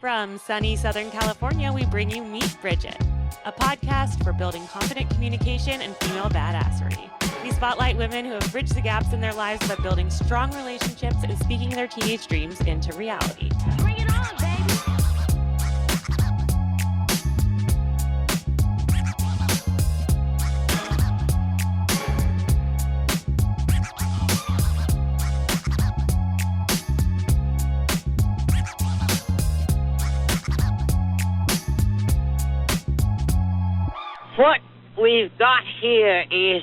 From sunny Southern California, we bring you Meet Bridget, a podcast for building confident communication and female badassery. We spotlight women who have bridged the gaps in their lives by building strong relationships and speaking their teenage dreams into reality. Bring it on, baby. What we've got here is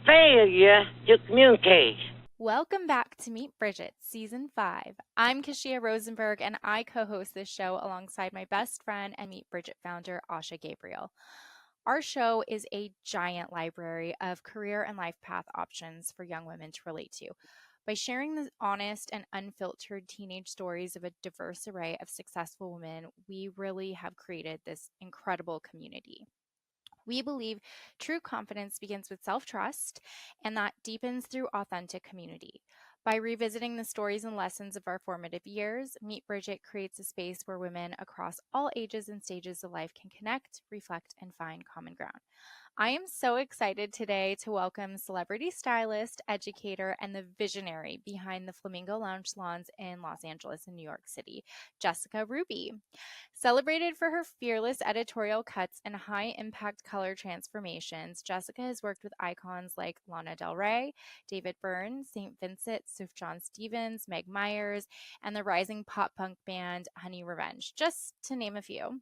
failure to communicate. Welcome back to Meet Bridget, Season 5. I'm Keshiia Rosenberg, and I co-host this show alongside my best friend and Meet Bridget founder, Asha Gabriel. Our show is a giant library of career and life path options for young women to relate to. By sharing the honest and unfiltered teenage stories of a diverse array of successful women, we really have created this incredible community. We believe true confidence begins with self-trust, and that deepens through authentic community. By revisiting the stories and lessons of our formative years, Meet Bridget creates a space where women across all ages and stages of life can connect, reflect, and find common ground. I am so excited today to welcome celebrity stylist, educator, and the visionary behind the Flamingo Lounge salons in Los Angeles and New York City, Jessica Ruby. Celebrated for her fearless editorial cuts and high-impact color transformations, Jessica has worked with icons like Lana Del Rey, David Byrne, St. Vincent, Sufjan Stevens, Meg Myers, and the rising pop-punk band Honey Revenge, just to name a few.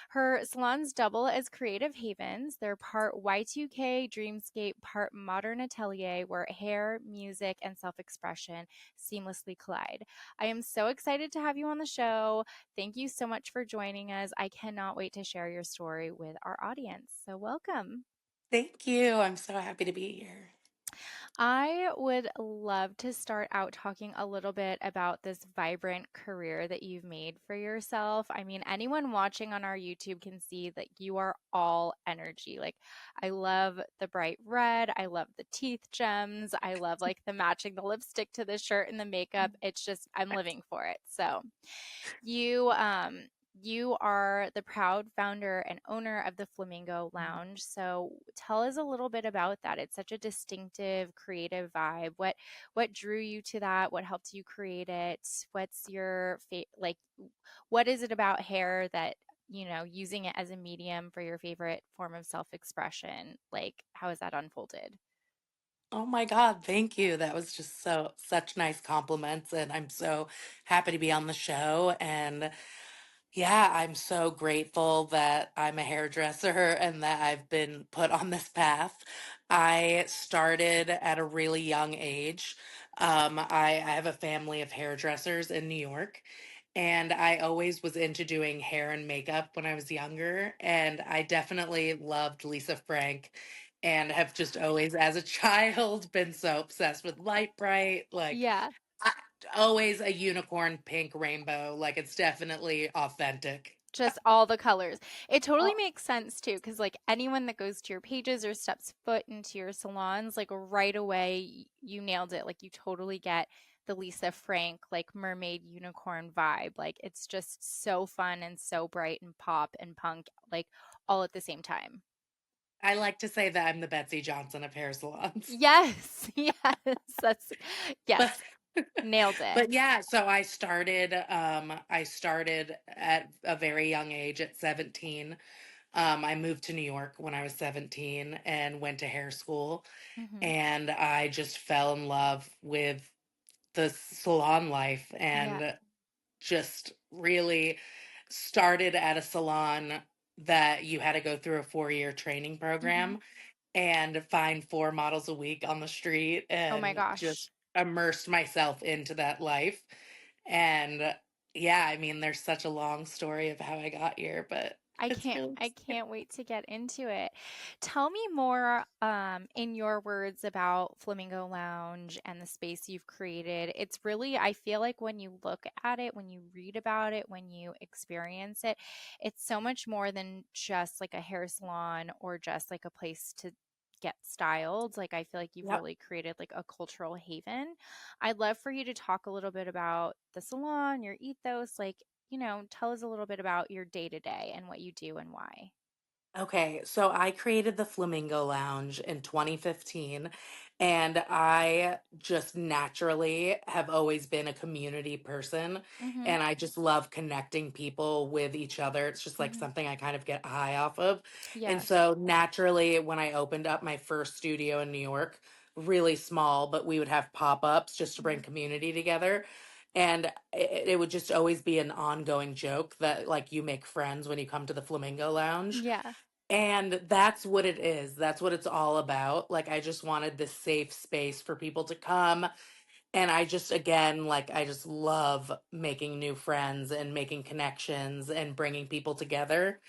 Her salons double as creative havens. They're part Y2K dreamscape, part modern atelier where hair, music, and self-expression seamlessly collide. I am so excited to have you on the show. Thank you so much for joining us. I cannot wait to share your story with our audience. So welcome. Thank you. I'm so happy to be here. I would love to start out talking a little bit about this vibrant career that you've made for yourself. I mean, anyone watching on our YouTube can see that you are all energy. Like, I love the bright red. I love the teeth gems. I love like the matching the lipstick to the shirt and the makeup. It's just, I'm living for it. So you are the proud founder and owner of the Flamingo Lounge. So tell us a little bit about that. It's such a distinctive, creative vibe. What drew you to that? What helped you create it? What's your what is it about hair that, using it as a medium for your favorite form of self-expression? Like, how has that unfolded? Oh my God, thank you. That was just such nice compliments, and I'm so happy to be on the show. And yeah, I'm so grateful that I'm a hairdresser and that I've been put on this path. I started at a really young age. I have a family of hairdressers in New York, and I always was into doing hair and makeup when I was younger. And I definitely loved Lisa Frank and have just always, as a child, been so obsessed with Light Bright. Yeah. I, always a unicorn pink rainbow. Like, it's definitely authentic. Just all the colors. It totally Oh, makes sense too, because like anyone that goes to your pages or steps foot into your salons, like right away, you nailed it. Like you totally get the Lisa Frank, like mermaid unicorn vibe. Like it's just so fun and so bright and pop and punk, like all at the same time. I like to say that I'm the Betsy Johnson of hair salons. Yes, yes, that's yes, But nailed it. but yeah, so I started at a very young age at 17. I moved to New York when I was 17 and went to hair school, Hmm. and I just fell in love with the salon life Yeah. and just really started at a salon that you had to go through a 4-year training Hmm. program and find 4 models a week on the street Oh my and gosh. just immersed myself into that life. And yeah, I mean, there's such a long story of how I got here, but it's really I can't wait to get into it. Tell me more, in your words about Flamingo Lounge and the space you've created. It's really, I feel like when you look at it, when you read about it, when you experience it, it's so much more than just like a hair salon or just like a place to get styled. Like I feel like you've Yep. really created like a cultural haven. I'd love for you to talk a little bit about the salon, your ethos, like tell us a little bit about your day to day and what you do and why. Okay, so I created the Flamingo Lounge in 2015, and I just naturally have always been a community person, Mhm. and I just love connecting people with each other. It's just like Mhm. something I kind of get high off of. And Yes. so naturally, when I opened up my first studio in New York, really small, but we would have pop-ups just to bring Mhm. community together. And it would just always be an ongoing joke that like you make friends when you come to the Flamingo Lounge. Yeah. And that's what it is. That's what it's all about. Like, I just wanted this safe space for people to come. And I just, again, like, I just love making new friends and making connections and bringing people together.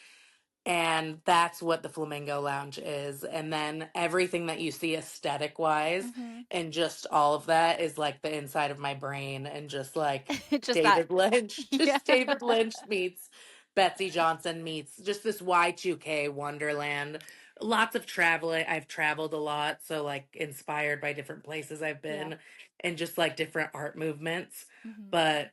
And that's what the Flamingo Lounge is. And then everything that you see aesthetic wise Mhm. and just all of that is like the inside of my brain and just like Just that. David Lynch, Yeah. just David Lynch meets Betsy Johnson meets just this Y2K wonderland. Lots of traveling. I've traveled a lot. So, like, inspired by different places I've Yeah. been and just like different art movements. Mhm. But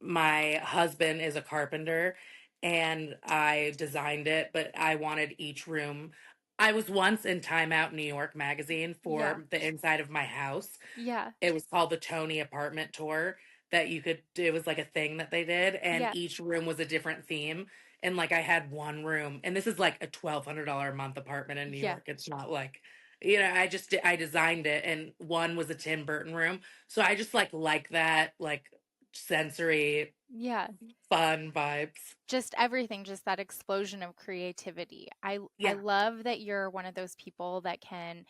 my husband is a carpenter and I designed it, but I wanted each room. I was once in Time Out New York magazine Yeah. for the inside of my house. Yeah. It was called the Tony Apartment Tour that you could, it was like a thing that they did, and Yeah. each room was a different theme. And like I had one room, and this is like a $1,200 a month apartment in New Yeah. York. It's not like, I designed it, and one was a Tim Burton room. So I just like that, like sensory, Yeah. fun vibes. Just everything, just that explosion of creativity. I Yeah. love that you're one of those people that can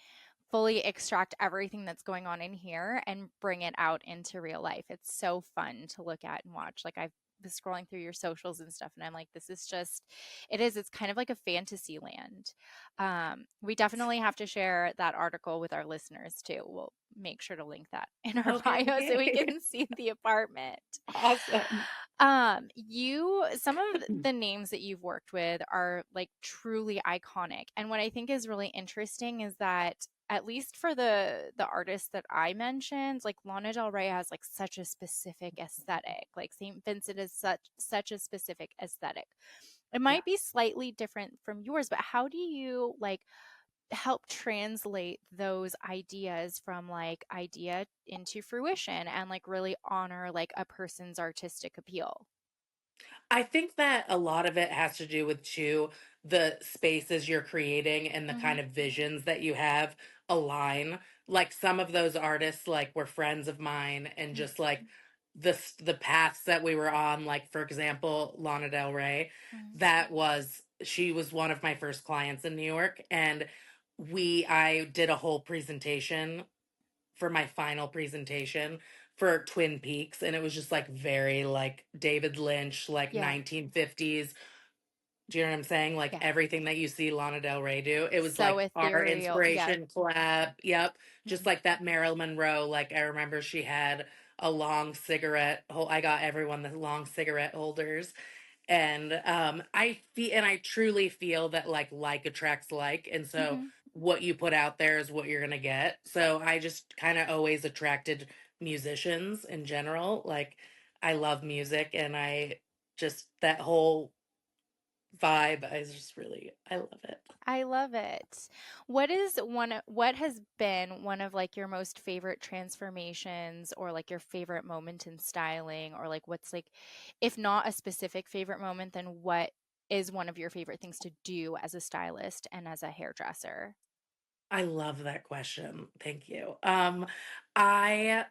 fully extract everything that's going on in here and bring it out into real life. It's so fun to look at and watch. Like I've been scrolling through your socials and stuff, and I'm like, this is just, it's kind of like a fantasy land. We definitely have to share that article with our listeners too. We'll make sure to link that in our Okay. bio so we Yay. can see the apartment. Awesome. Some of the names that you've worked with are like truly iconic. And what I think is really interesting is that at least for the artists that I mentioned, like Lana Del Rey has like such a specific aesthetic. Like St. Vincent is such a specific aesthetic. It Yeah. might be slightly different from yours, but how do you like help translate those ideas from like idea into fruition and like really honor like a person's artistic appeal? I think that a lot of it has to do with too the spaces you're creating and the kind Mhm. of visions that you have align. Like some of those artists like were friends of mine and Mm. just like the paths that we were on, like for example, Lana Del Rey, Mhm. she was one of my first clients in New York, and I did a whole presentation for my final presentation for Twin Peaks, and it was just like very like David Lynch, like Yeah. 1950s. Do you know what I'm saying? Like Yeah. everything that you see Lana Del Rey do. It was So like our ethereal. Yeah. inspiration collab. Yep. Just Mhm. like that Marilyn Monroe. Like I remember she had a long cigarette. I got everyone the long cigarette holders. And I truly feel that like attracts like, and so Mhm. what you put out there is what you're gonna get. So I just kind of always attracted musicians in general. Like I love music, and I just that whole vibe, I love it. I love it. What has been one of like your most favorite transformations or like your favorite moment in styling or like what's like if not a specific favorite moment, then what is one of your favorite things to do as a stylist and as a hairdresser? I love that question. Thank you. I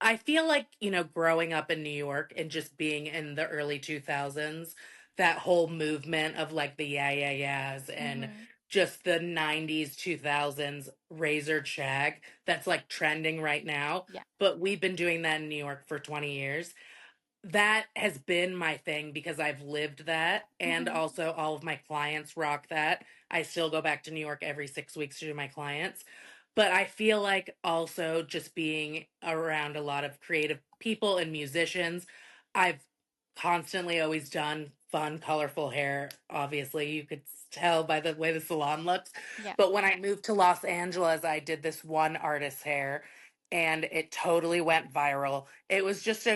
I feel like, growing up in New York and just being in the early 2000s, that whole movement of like the yeah, yeah, yeahs and Mhm. just the 90s, 2000s razor shag that's like trending right now. Yeah. But we've been doing that in New York for 20 years. That has been my thing because I've lived that. And Mhm. also, all of my clients rock that. I still go back to New York every 6 weeks to do my clients. But I feel like also just being around a lot of creative people and musicians, I've constantly always done fun, colorful hair. Obviously, you could tell by the way the salon looks. Yeah. But when I moved to Los Angeles, I did this one artist's hair and it totally went viral. It was just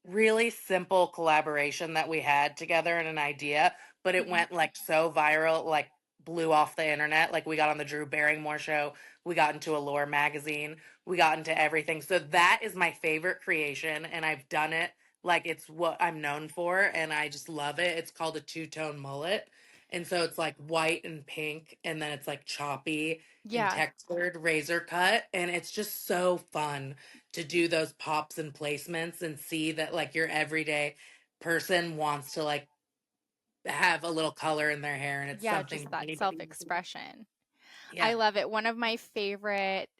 really simple collaboration that we had together and an idea, but it Mhm. went like so viral, like blew off the internet. Like we got on the Drew Barrymore show, we got into Allure magazine, we got into everything. So that is my favorite creation, and I've done it like it's what I'm known for, and I just love it. It's called a two-tone mullet. And so it's like white and pink, and then it's like choppy and Yeah. textured razor cut, and it's just so fun to do those pops and placements and see that like your everyday person wants to like have a little color in their hair, and it's Yeah, something just that that anybody. self-expression. I Yeah. love it. One of my favorite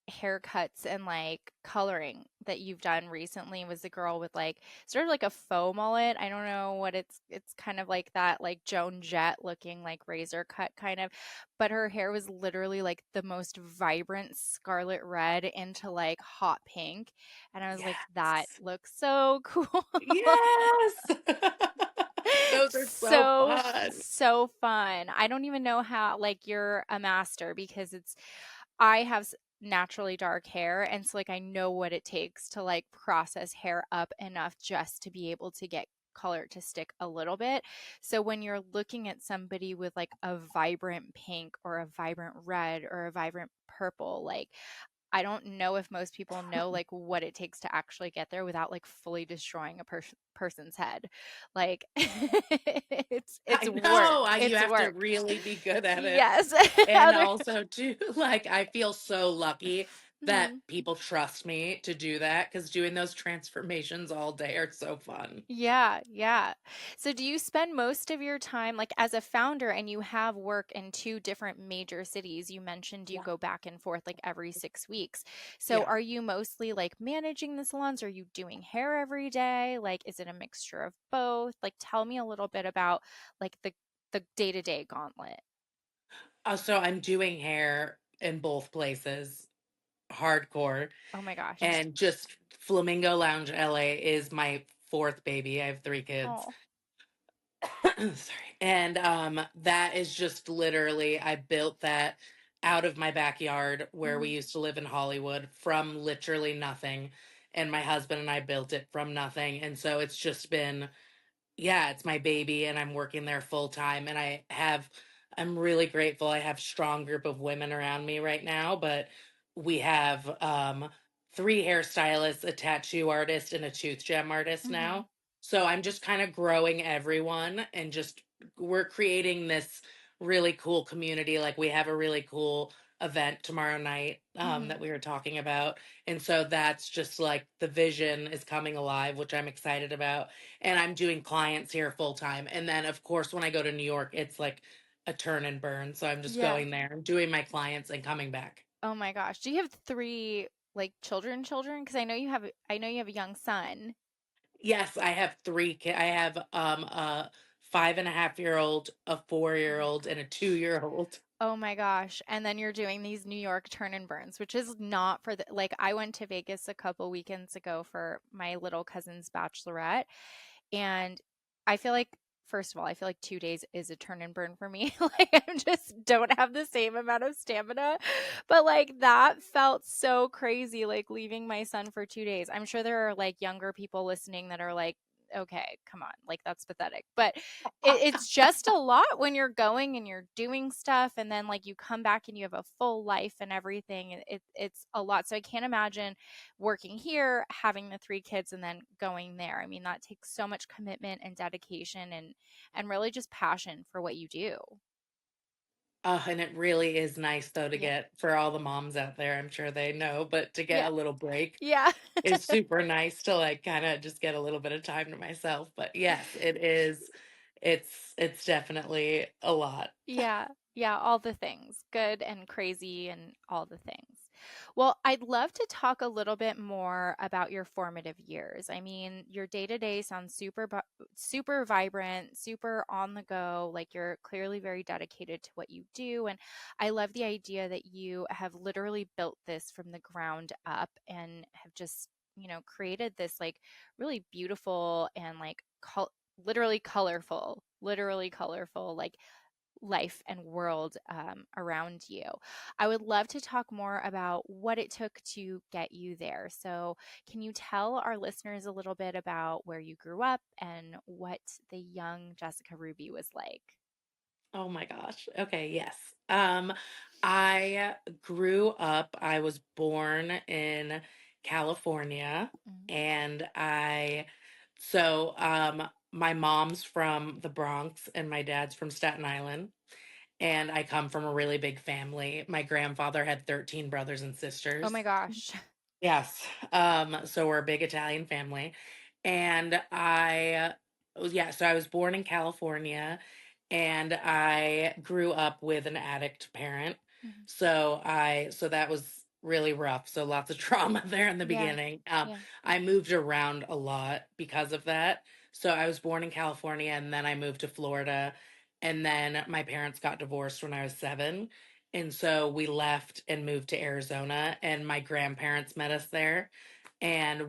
haircuts and like coloring that you've done recently was the girl with like sort of like a faux mullet. I don't know what it's kind of like that like Joan Jett looking like razor cut kind of, but her hair was literally like the most vibrant scarlet red into like hot pink. And I was like, that Yes. looks so cool. Yes. Those are so So, fun. so fun. I don't even know how, like, you're a master because I have naturally dark hair. And so, like, I know what it takes to, like, process hair up enough just to be able to get color to stick a little bit. So, when you're looking at somebody with, like, a vibrant pink or a vibrant red or a vibrant purple, like, I don't know if most people know like what it takes to actually get there without like fully destroying a person's head. Like it's I work. know. You It's have to work. really be good at it. Yes. And Other also too, like I feel so lucky that Mhm. people trust me to do that, because doing those transformations all day are so fun. Yeah, yeah. So do you spend most of your time like as a founder and you have work in two different major cities? You mentioned you Yeah. go back and forth like every 6 weeks. So Yeah. are you mostly like managing the salons? Are you doing hair every day? Like is it a mixture of both? Like tell me a little bit about like the day-to-day gauntlet. So I'm doing hair in both places, hardcore, Oh my gosh. and just Flamingo Lounge LA is my fourth baby. I have three kids. Oh. Sorry. And that is just literally, I built that out of my backyard where we Hmm. used to live in Hollywood from literally nothing. And my husband and I built it from nothing. And so it's just been, yeah, it's my baby, and I'm working there full time, and I'm really grateful. I have strong group of women around me right now, but we have three hairstylists, a tattoo artist, and a tooth gem artist Hmm. now. So I'm just kind of growing everyone, and just we're creating this really cool community. Like we have a really cool event tomorrow night that Hmm. we were talking about. And so that's just like the vision is coming alive, which I'm excited about, and I'm doing clients here full time. And then, of course, when I go to New York, it's like a turn and burn. So I'm just Yeah. going there, I'm doing my clients and coming back. Oh my gosh. Do you have three like children? Because I know you have a young son. Yes, I have three kids. I have a 5.5 year old, a four Oh year my old, and a gosh. 2 year old. Oh my gosh. And then you're doing these New York turn and burns, which is not for the like I went to Vegas a couple weekends ago for my little cousin's bachelorette. And I feel like, first of all, I feel like 2 days is a turn and burn for me. Like, I just don't have the same amount of stamina. But like, that felt so crazy, like leaving my son for 2 days. I'm sure there are like younger people listening that are like, okay, come on, like that's pathetic. But it's just a lot when you're going and you're doing stuff, and then like you come back and you have a full life and everything. It's a lot. So I can't imagine working here, having the three kids, and then going there. I mean, that takes so much commitment and dedication and really just passion for what you do. And it really is nice though to Yeah. get, for all the moms out there, I'm sure they know, but to get Yeah. a little break Yeah. is super nice, to like kind of just get a little bit of time to myself. But yes, it is. It's definitely a lot. Yeah, yeah, all the things, good and crazy and all the things. Well, I'd love to talk a little bit more about your formative years. I mean, your day-to-day sounds super vibrant, super on the go, like you're clearly very dedicated to what you do. And I love the idea that you have literally built this from the ground up and have just, created this like really beautiful and like literally colorful, like life and world around you. I would love to talk more about what it took to get you there. So, can you tell our listeners a little bit about where you grew up and what the young Jessica Ruby was like? Oh my gosh. Okay, yes. I grew up, I was born in California, Mm. and my mom's from the Bronx and my dad's from Staten Island, and I come from a really big family. My grandfather had 13 brothers and Oh sisters. my gosh. Yes. So we're a big Italian family. And so I was born in California, and I grew up with an addict parent. Mhm. So that was really rough. So lots of trauma there in the Yeah. beginning. Yeah. I moved around a lot because of that. So I was born in California, and then I moved to Florida. And then my parents got divorced when I was 7. And so we left and moved to Arizona, and my grandparents met us there. And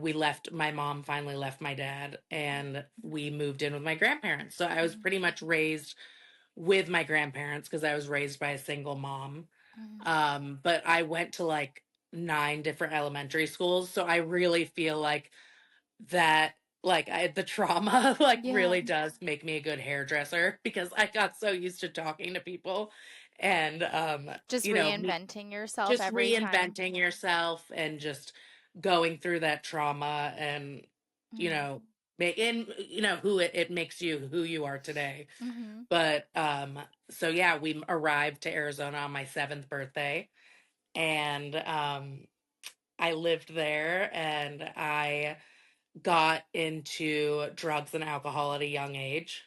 my mom finally left my dad, and we moved in with my grandparents. So I was Mhm. pretty much raised with my grandparents because I was raised by a single mom. Mhm. But I went to like 9 different elementary schools. So I really feel like that the trauma like Yeah. really does make me a good hairdresser because I got so used to talking to people, and Just you know, reinventing yourself just every time. reinventing yourself and just going through that trauma, and you Mhm. know and you know who it makes you who you are today. Mhm. But so yeah, we arrived to Arizona on my 7th birthday, and I lived there, and I got into drugs and alcohol at a young age.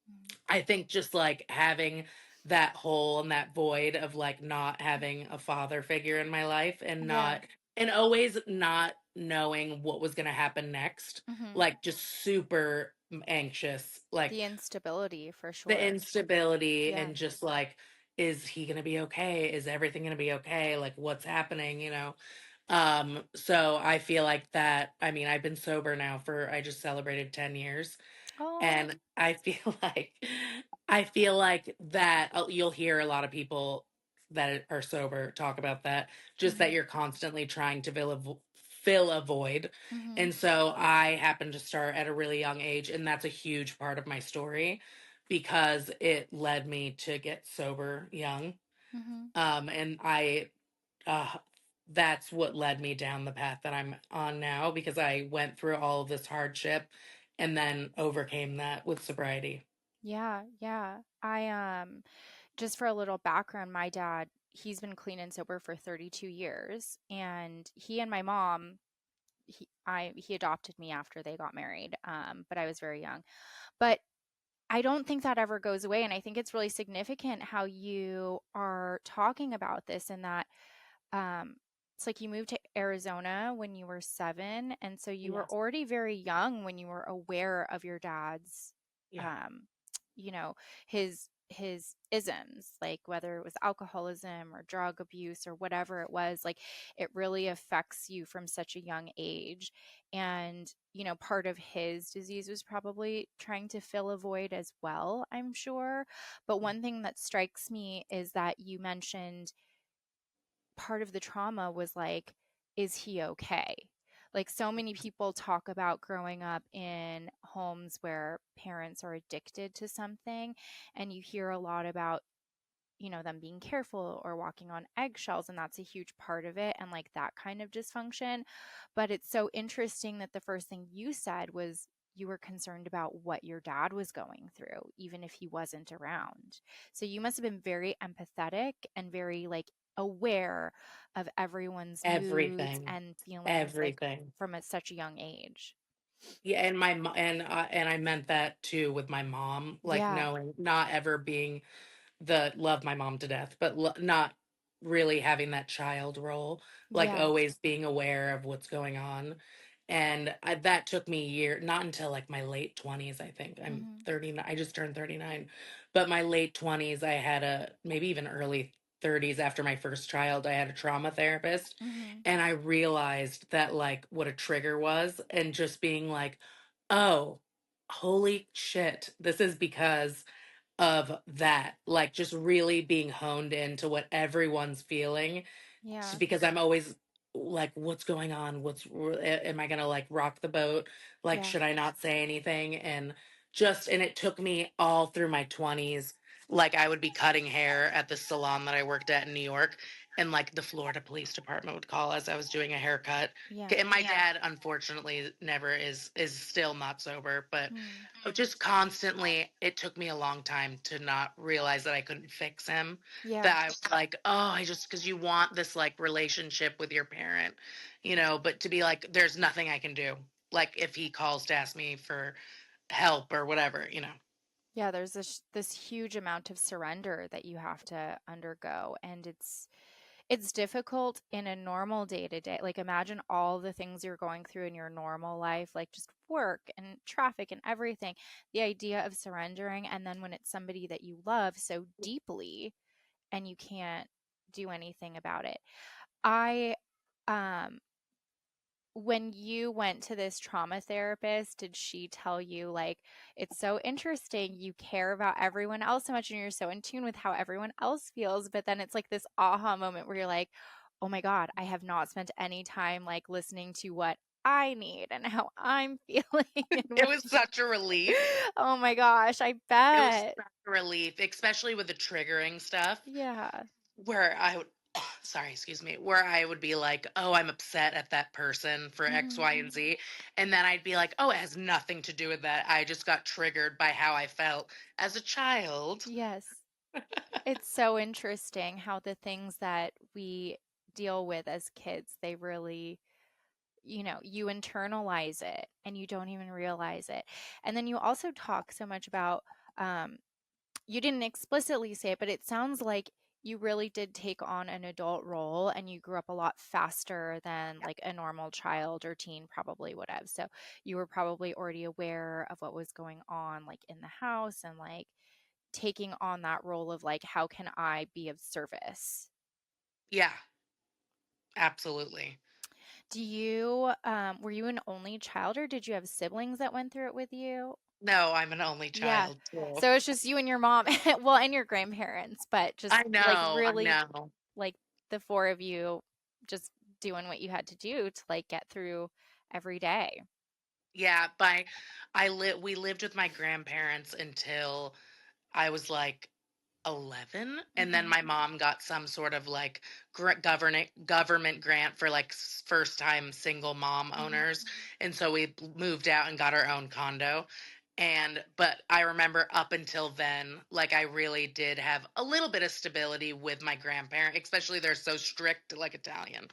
Mhm. I think just like having that hole and that void of like not having a father figure in my life, Yeah. and always not knowing what was going to happen next, Mhm. like just super anxious, like The instability for the sure. instability, Yeah. and just like, is he going to be okay? Is everything going to be okay? Like, what's happening, you know? So I feel like that, I mean, I've been sober now I just celebrated 10 years, Oh. and I feel like that you'll hear a lot of people that are sober talk about that, just that Mhm. you're constantly trying to fill a void. Mhm. And so I happened to start at a really young age, and that's a huge part of my story because it led me to get sober young. Mhm. And uh that's what led me down the path that I'm on now, because I went through all of this hardship and then overcame that with sobriety. Yeah, yeah. I just for a little background, my dad, he's been clean and sober for 32 years, and he and my mom, he adopted me after they got married. But I was very young. But I don't think that ever goes away, and I think it's really significant how you are talking about this, and that um it's like you moved to Arizona when you were 7, and so you were Yes. already very young when you were aware of your dad's Yeah. um you know his isms, like whether it was alcoholism or drug abuse or whatever it was, like it really affects you from such a young age. And part of his disease was probably trying to fill a void as well, I'm sure. But one thing that strikes me is that you mentioned part of the trauma was like, is he okay? Like, so many people talk about growing up in homes where parents are addicted to something, and you hear a lot about, them being careful or walking on eggshells, and that's a huge part of it, and like that kind of dysfunction. But it's so interesting that the first thing you said was you were concerned about what your dad was going through, even if he wasn't around. So you must have been very empathetic and very like aware of everyone's moods Everything. and feelings, like Everything. from such a young age. Yeah, and and I meant that too with my mom, like Yeah, knowing, not ever being the love my mom to death, but not really having that child role, like yeah. always being aware of what's going on. And that took me not until like my late 20s, I think. I'm Hmm. 39, I just turned 39. But my late 20s, I had maybe even early 30s, after my first child, I had a trauma therapist. Hmm. And I realized that, like, what a trigger was, and just being like, oh, holy shit, this is because of that, like just really being honed into what everyone's feeling. Yeah. Because I'm always like, what's going on? Am I gonna like rock the boat? Like, Yeah. should I not say anything? And it took me all through my 20s. Like, I would be cutting hair at the salon that I worked at in New York, and like the Florida Police Department would call as I was doing a haircut. Yeah. And my dad, unfortunately, never is still not sober, but Mm. just constantly, it took me a long time to not realize that I couldn't fix him. Yeah. That I was like, oh, because you want this like relationship with your parent, but to be like, there's nothing I can do. Like, if he calls to ask me for help or whatever. Yeah, there's this huge amount of surrender that you have to undergo, and it's difficult in a normal day to day. Like, imagine all the things you're going through in your normal life, like just work and traffic and everything. The idea of surrendering, and then when it's somebody that you love so deeply and you can't do anything about it. I um when you went to this trauma therapist, did she tell you, like, it's so interesting, you care about everyone else so much and you're so in tune with how everyone else feels, but then it's like this aha moment where you're like, oh my God, I have not spent any time like listening to what I need and how I'm feeling and It what was such a relief. oh my gosh, I It was bet. such a relief, especially with the triggering stuff Yeah. where I would, sorry, excuse me, where I would be like, oh, I'm upset at that person for X, Hmm. Y, and Z. And then I'd be like, oh, it has nothing to do with that. I just got triggered by how I felt as a child. Yes. It's so interesting how the things that we deal with as kids, they really, you internalize it and you don't even realize it. And then you also talk so much about, um, you didn't explicitly say it, but it sounds like you really did take on an adult role and you grew up a lot faster than like a normal child or teen probably would have. So you were probably already aware of what was going on like in the house and like taking on that role of like, how can I be of service? Yeah, absolutely. Were you an only child or did you have siblings that went through it with you? No, I'm an only Yeah. child too. So it's just you and your mom, well, and your grandparents, but just like I really know. like the four of you just doing what you had to do to like get through every day. Yeah, we lived with my grandparents until I was like 11, and then Hmm. my mom got some sort of like government grant for like first time single mom Hmm. owners, and so we moved out and got our own condo. But I remember up until then, like, I really did have a little bit of stability with my grandparent, especially they're so strict, like Italian.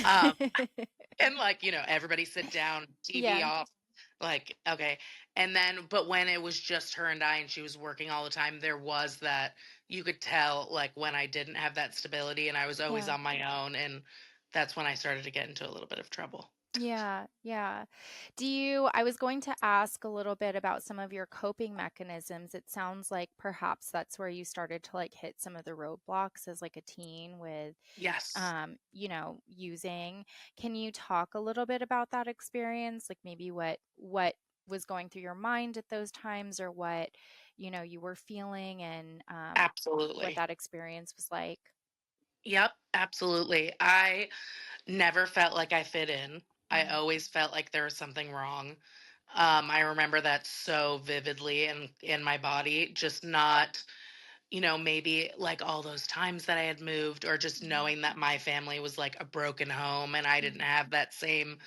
um and like, everybody sit down, TV Yeah. off, like, okay. And then, but when it was just her and I, and she was working all the time, there was that you could tell, like, when I didn't have that stability and I was always Yeah. on my own. And that's when I started to get into a little bit of trouble. Yeah, yeah. I was going to ask a little bit about some of your coping mechanisms. It sounds like perhaps that's where you started to like hit some of the roadblocks as like a teen with, Yes, using. Can you talk a little bit about that experience? Like maybe what was going through your mind at those times or what, you were feeling and what absolutely. that experience was like? Yep, absolutely. I never felt like I fit in. I Mm, always felt like there was something wrong. I remember that so vividly in my body, just not, maybe like all those times that I had moved, or just mhm, knowing that my family was like a broken home and I didn't mhm, have that same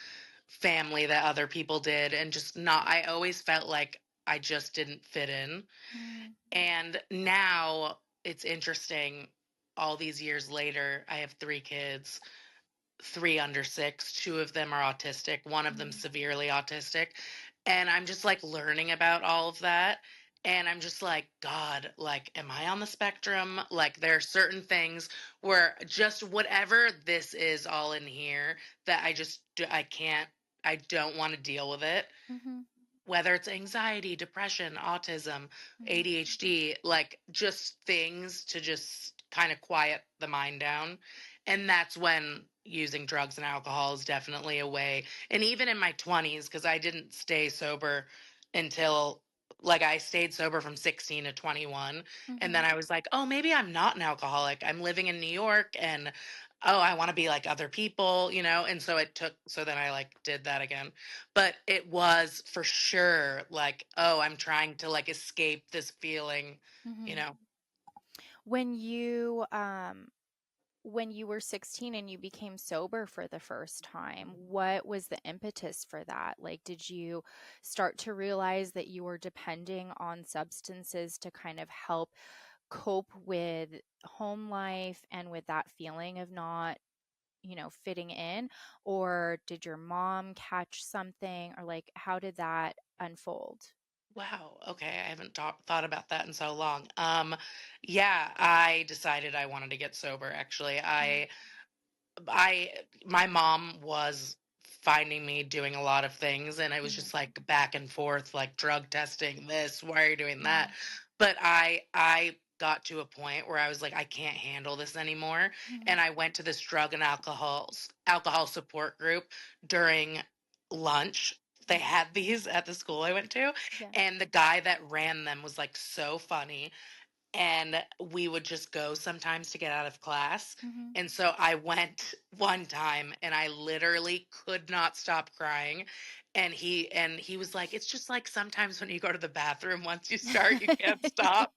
family that other people did. And just not, I always felt like I just didn't fit in. mhm, And now it's interesting. All these years later, I have 3 kids, 3 under 6. 2 of them are autistic, one of them mhm, severely autistic. And I'm just like learning about all of that. And I'm just like, God, like, am I on the spectrum? Like, there are certain things where just whatever this is all in here that I can't, I don't want to deal with it, mhm, whether it's anxiety, depression, autism, mhm, ADHD, like just things to just kind of quiet the mind down. And that's when using drugs and alcohol is definitely a way. And even in my 20s, because I didn't stay sober until like I stayed sober from 16 to 21. And Mm-hmm. then I was like, oh, maybe I'm not an alcoholic. I'm living in New York and oh, I want to be like other people, you know? And so so then I like did that again. But it was for sure like, oh, I'm trying to like escape this feeling, you Mm-hmm. know? When you were 16 and you became sober for the first time, what was the impetus for that? Like, did you start to realize that you were depending on substances to kind of help cope with home life and with that feeling of not, fitting in? Or did your mom catch something? Or like, how did that unfold? Wow. Okay. I haven't thought about that in so long. Yeah, I decided I wanted to get sober actually. I my mom was finding me doing a lot of things and it was Mm-hmm. just like back and forth like drug testing this, why are you doing Mm-hmm. that? But I got to a point where I was like I can't handle this anymore Mm-hmm. and I went to this drug and alcohol support group during lunch. They Mm-hmm. had these at the school I went to Yeah. and the guy that ran them was like so funny and we would just go sometimes to get out of class. Mm-hmm. And so I went one time and I literally could not stop crying. And he was like, it's just like sometimes when you go to the bathroom, once you start, you can't stop.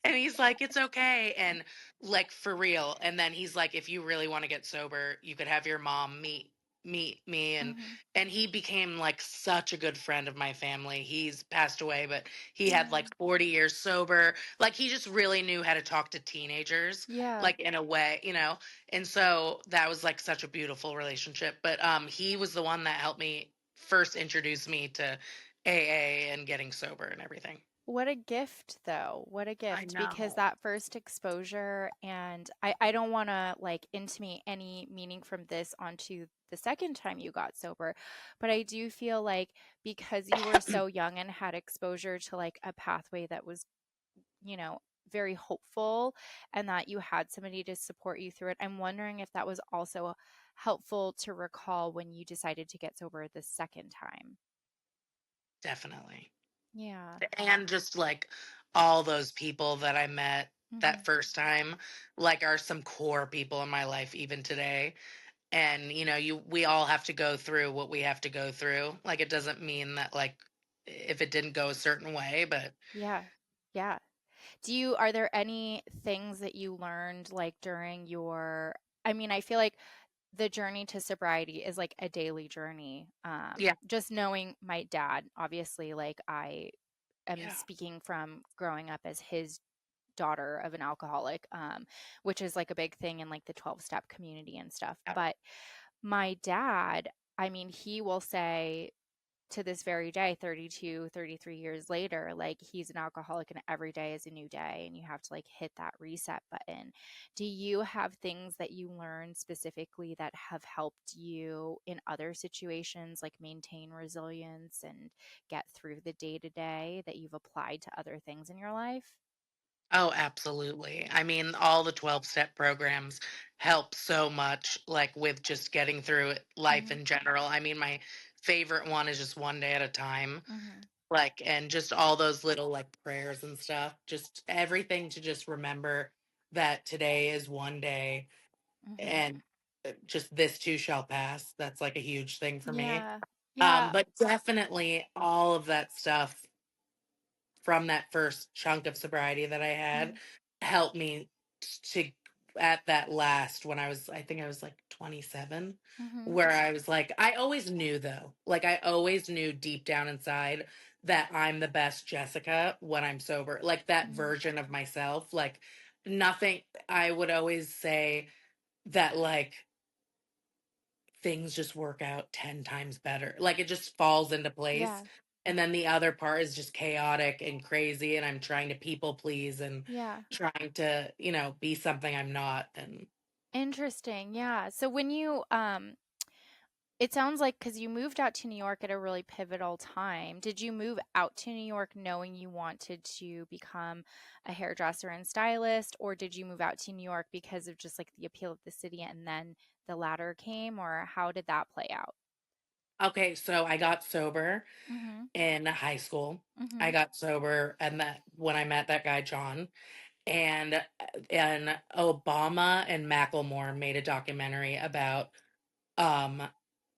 And he's like, it's okay. And like for real. And then he's like, if you really want to get sober, you could have your mom meet me Mm-hmm. and he became like such a good friend of my family. He's passed away, but he had Yeah. like 40 years sober, like he just really knew how to talk to teenagers, Yeah. like in a way, you know. And so that was like such a beautiful relationship. But he was the one that helped me first introduce me to AA and getting sober and everything. What a gift, though. What a I gift. Because know. that first exposure, and I don't want to like intimate any meaning from this onto the second time you got sober, but I do feel like because you were so young and had exposure to like a pathway that was, you know, very hopeful and that you had somebody to support you through it, I'm wondering if that was also helpful to recall when you decided to get sober the second time. Definitely. Yeah. And just like all those people that I met that Hmm. first time, like are some core people in my life even today. And you know, we all have to go through what we have to go through. Like it doesn't mean that like if it didn't go a certain way, but Yeah. Yeah. Are there any things that you learned like during I mean, I feel like the journey to sobriety is like a daily journey. yeah, Just knowing my dad, obviously, like I am yeah, speaking from growing up as his daughter of an alcoholic, which is like a big thing in like the 12-step community and stuff. yeah. But my dad, I mean, he will say to this very day, 32, 33 years later, like he's an alcoholic and every day is a new day and you have to like hit that reset button. Do you have things that you learned specifically that have helped you in other situations, like maintain resilience and get through the day to day that you've applied to other things in your life? Oh, absolutely. I mean, all the 12-step programs help so much, like with just getting through life Hmm. in general. I mean, my favorite one is just one day at a time. Hmm. Like, and just all those little like prayers and stuff, just everything to just remember that today is one day Hmm. and just this too shall pass. That's like a huge thing for me. Yeah. Yeah. But definitely all of that stuff from that first chunk of sobriety that I had Hmm. helped me to at that last when I think I was like 27, Hmm. where I was like, I always knew though, like I always knew deep down inside that I'm the best Jessica when I'm sober, like that Hmm. version of myself, like nothing. I would always say that like things just work out 10 times better. Like it just falls into place. Yeah. And then the other part is just chaotic and crazy. And I'm trying to people please and Yeah. trying to, you know, be something I'm not. And Interesting. Yeah. So when it sounds like because you moved out to New York at a really pivotal time, did you move out to New York knowing you wanted to become a hairdresser and stylist, or did you move out to New York because of just like the appeal of the city and then the latter came, or how did that play out? Okay, so I got sober Mhm. in high school. I Mhm. got sober and that when I met that guy John and Obama and Macklemore made a documentary about um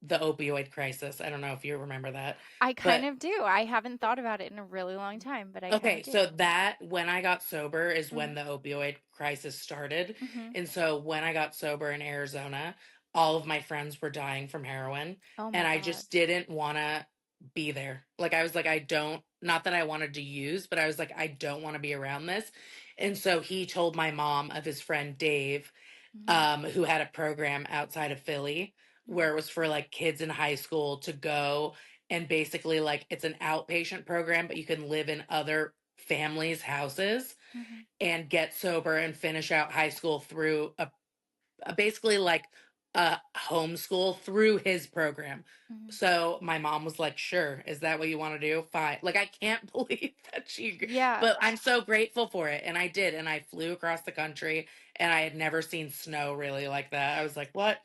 the opioid crisis. I don't know if you remember that. I kind But of do. I haven't thought about it in a really long time, but I kind okay, of do. so that when I got sober is when Mhm. the opioid crisis started. Mhm. And so when I got sober in Arizona, all of my friends were dying from heroin Oh my and I God. just didn't want to be there. Like I was like I don't not that I wanted to use, but I was like I don't want to be around this. And so he told my mom of his friend Dave Mhm. who had a program outside of Philly Mhm. where it was for like kids in high school to go and basically like it's an outpatient program, but you can live in other families' houses Mhm. and get sober and finish out high school through basically like a homeschool through his program. Mhm. So my mom was like, "Sure, is that what you want to do? Fine." Like I can't believe that Yeah. but I'm so grateful for it, and I did, and I flew across the country, and I had never seen snow really like that. I was like, "What?"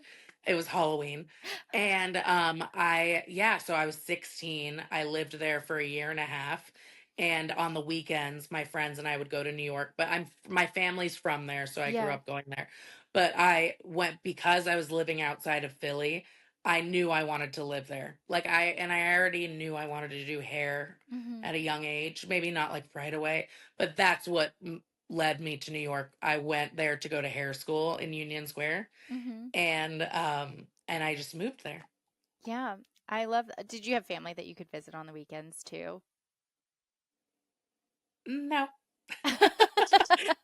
It was Halloween, and so I was 16. I lived there for a year and a half. And on the weekends, my friends and I would go to New York, but my family's from there, so I grew Yeah. up going there. But I went because I was living outside of Philly. I knew I wanted to live there. I already knew I wanted to do hair Mhm. at a young age, maybe not like right away, but that's what led me to New York. I went there to go to hair school in Union Square Mhm. and I just moved there. Yeah. I love Did you have family that you could visit on the weekends too? No.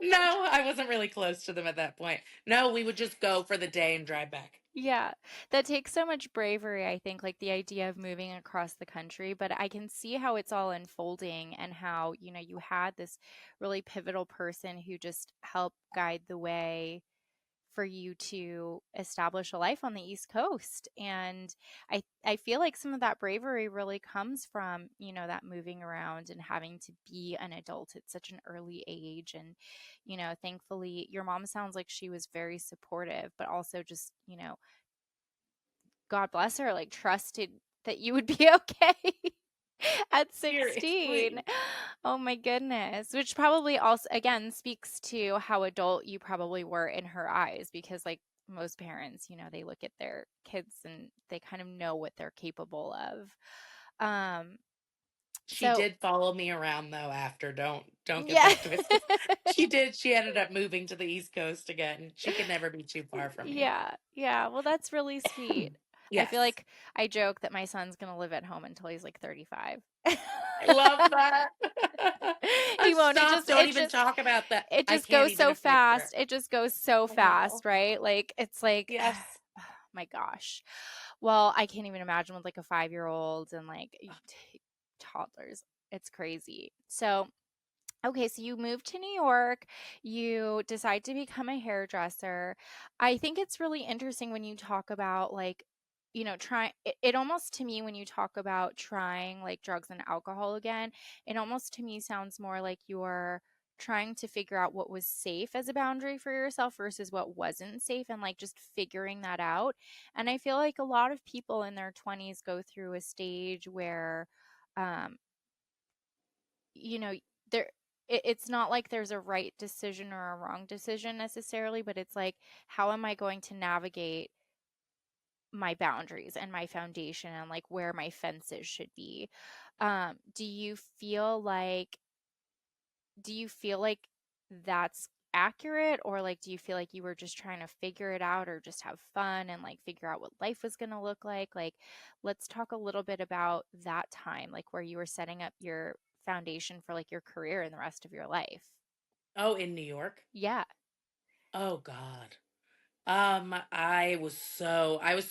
No, I wasn't really close to them at that point. No, we would just go for the day and drive back. Yeah, that takes so much bravery, I think, like the idea of moving across the country, but I can see how it's all unfolding and how, you had this really pivotal person who just helped guide the way for you to establish a life on the East Coast. And I feel like some of that bravery really comes from, that moving around and having to be an adult at such an early age. And, thankfully your mom sounds like she was very supportive, but also just, God bless her, like trusted that you would be okay at 16. Seriously. Oh my goodness. Which probably also, again, speaks to how adult you probably were in her eyes because, like most parents, they look at their kids and they kind of know what they're capable of. Um, She so, did follow me around though after. Don't get yeah. that twisted. She did. She ended up moving to the East Coast again. She could never be too far from me. Yeah. Yeah. Well, that's really sweet. I feel Yes. like I joke that my son's going to live at home until he's like 35. I love that. He won't. It Stop. just Don't it even just talk about that. it I just can't goes even so picture it. fast. It just goes so I know. fast, right? Like it's like Yes. my gosh. Well, I can't even imagine with like a 5-year-old and like toddlers. It's crazy. So, okay, so you moved to New York, you decide to become a hairdresser. I think it's really interesting when you talk about like, try it almost to me when you talk about trying like drugs and alcohol again, it almost to me sounds more like you're trying to figure out what was safe as a boundary for yourself versus what wasn't safe and like just figuring that out. And I feel like a lot of people in their 20s go through a stage where um you know there it's not like there's a right decision or a wrong decision necessarily, but it's like how am I going to navigate my boundaries and my foundation and like where my fences should be. Do you feel like that's accurate, or like do you feel like you were just trying to figure it out or just have fun and like figure out what life was going to look like? Like let's talk a little bit about that time, like where you were setting up your foundation for like your career and the rest of your life. Oh, in New York? Yeah. Oh God. I was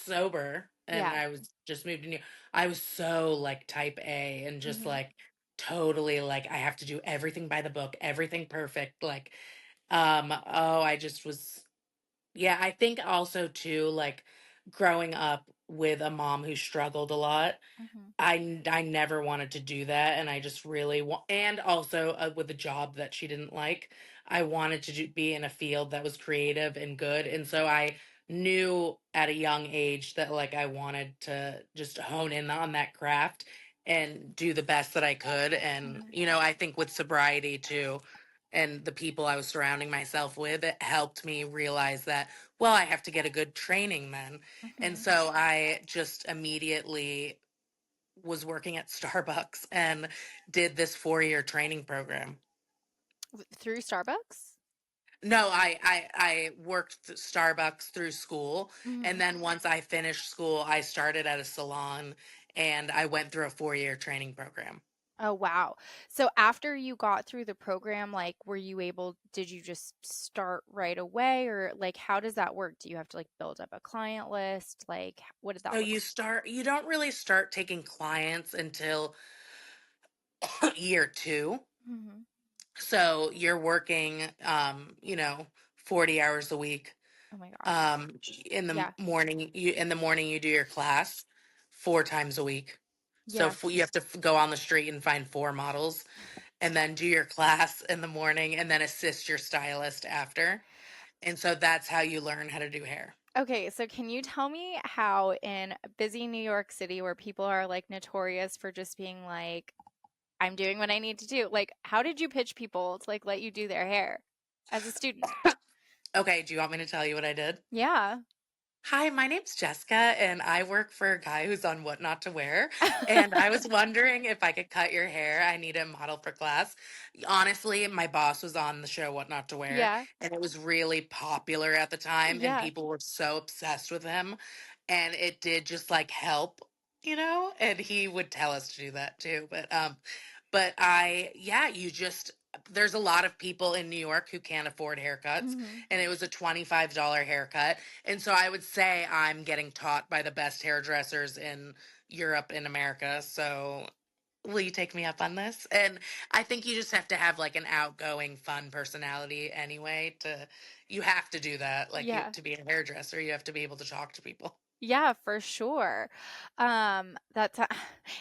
sober and Yeah. I was just moved to New I was so like type A and just Mhm. like totally like I have to do everything by the book, everything perfect. Like, I just was yeah, I think also too, like growing up with a mom who struggled a lot, Mhm. I never wanted to do that, and I just really want, and also with a job that she didn't like, I wanted to be in a field that was creative and good, and so I knew at a young age that like I wanted to just hone in on that craft and do the best that I could. And, Mhm. I think with sobriety too, and the people I was surrounding myself with, it helped me realize that, well, I have to get a good training then. And Mhm. so I just immediately was working at Starbucks and did this 4-year training program. Through Starbucks? No, I worked Starbucks through school, and Mhm. then once I finished school, I started at a salon, and I went through a 4-year training program. Oh, wow. So after you got through the program, like, did you just start right away, or like, how does that work? Do you have to like build up a client list? Like, what did So that look you don't really start taking clients until year 2. like? Hmm. So you're working 40 hours a week. Oh my gosh. Um in the Yeah. morning you do your class 4 times a week. So Yeah. you have to go on the street and find 4 models and then do your class in the morning and then assist your stylist after. And so that's how you learn how to do hair. Okay, so can you tell me how in busy New York City where people are like notorious for just being like, I'm doing what I need to do, like, how did you pitch people to like let you do their hair as a student? Okay, do you want me to tell you what I did? Yeah. Hi, my name's Jessica, and I work for a guy who's on What Not to Wear. And I was wondering if I could cut your hair. I need a model for class. Honestly, my boss was on the show What Not to Wear, Yeah. and it was really popular at the time, and Yeah. people were so obsessed with him. And it did just like help, and he would tell us to do that too. But yeah, there's a lot of people in New York who can't afford haircuts, Hmm. and it was a $25 haircut. And so I would say I'm getting taught by the best hairdressers in Europe and America. So will you take me up on this? And I think you just have to have like an outgoing, fun personality anyway. You have to do that. Like Yeah. to be a hairdresser, you have to be able to talk to people. Yeah, for sure. That's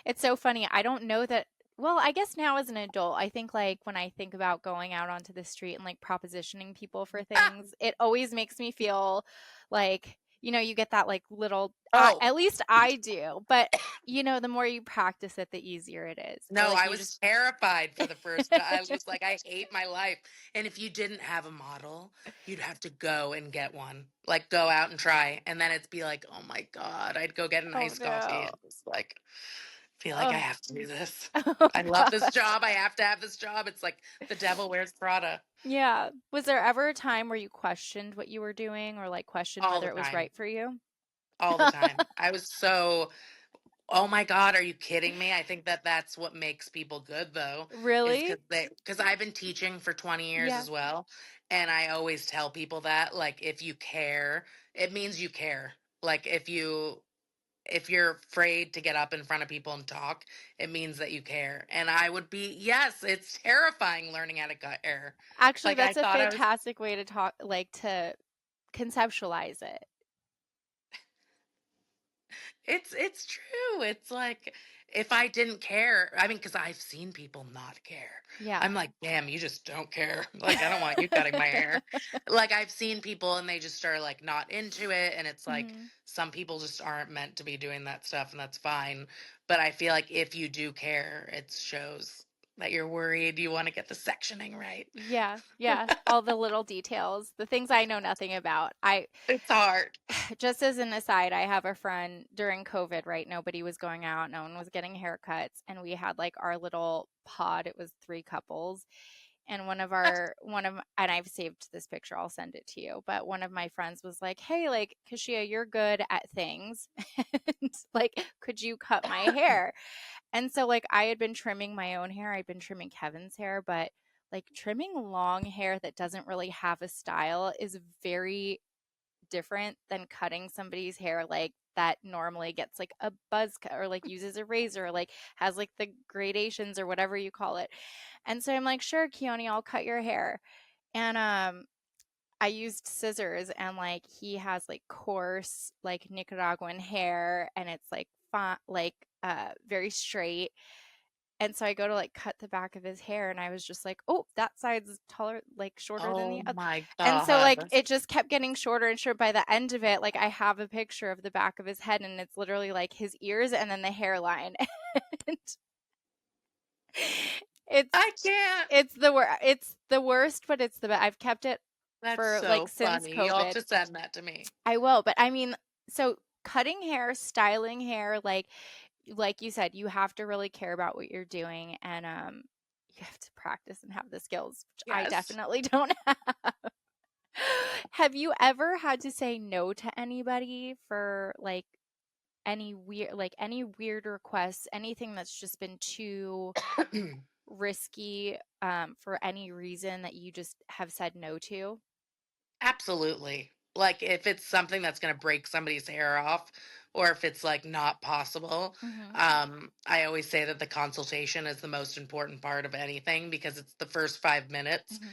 it's so funny. I don't know that. Well, I guess now as an adult, I think like when I think about going out onto the street and like propositioning people for things, it always makes me feel like, you get that like little, Oh, at least I do, but the more you practice it, the easier it is. Or no, like I you was just terrified for the first time. I was like, I hate my life. And if you didn't have a model, you'd have to go and get one. Like go out and try. And then it'd be like, oh my God, I'd go get an Oh iced coffee no. and just like feel like I Oh, have to do this. oh I love this gosh. job. I have to have this job. It's like the devil wears Prada Yeah. Was there ever a time where you questioned what you were doing or like questioned all whether the it was time. right for you? All the time. I was so Oh my God, are you kidding me? I think that that's what makes people good though, is Really? because I've been teaching for 20 years Yeah. as well, and I always tell people that like if you care, it means you care. Like if you're afraid to get up in front of people and talk, it means that you care. And I would be, yes, it's terrifying learning how to cut hair. Actually, Like I that's a thought I was fantastic way to talk, like to conceptualize it. It's true. It's like if I didn't care, I mean, because I've seen people not care. Yeah. I'm like, damn, you just don't care. Like, I don't want you cutting my hair. Like, I've seen people and they just are like not into it. And it's like Hmm. some people just aren't meant to be doing that stuff, and that's fine. But I feel like if you do care, it shows that you're worried. You want to get the sectioning right. Yeah. Yeah. All the little details, the things I know nothing about. It's hard. Just as an aside, I have a friend during COVID, right? Nobody was going out, no one was getting haircuts, and we had like our little pod. It was three couples. And and I've saved this picture, I'll send it to you. But one of my friends was like, "Hey, like, Keshiia, you're good at things. And like, could you cut my hair?" And so like I had been trimming my own hair, I'd been trimming Kevin's hair, but like trimming long hair that doesn't really have a style is very different than cutting somebody's hair like that normally gets like a buzz cut or like uses a razor or like has like the gradations or whatever you call it. And so I'm like, sure, Keone, I'll cut your hair. And I used scissors, and like he has like coarse like Nicaraguan hair, and it's like very straight. And so I go to like cut the back of his hair and I was just like, oh, that side's taller, like shorter than the Oh other. my And so like God. it just kept getting shorter and shorter. By the end of it, like I have a picture of the back of his head and it's literally like his ears and then the hairline. And it's I can't. it's the worst, but it's the best. I've kept it That's for like so since funny. You'll have COVID. to send that to me. I will, but I mean, so cutting hair, styling hair, like you said, you have to really care about what you're doing and you have to practice and have the skills, which I Yes. definitely don't have. Have you ever had to say no to anybody for like any weird requests, anything that's just been too risky for any reason that you just have said no to? Absolutely. Like if it's something that's going to break somebody's hair off or if it's like not possible, Mhm. I always say that the consultation is the most important part of anything because it's the first 5 minutes Mhm.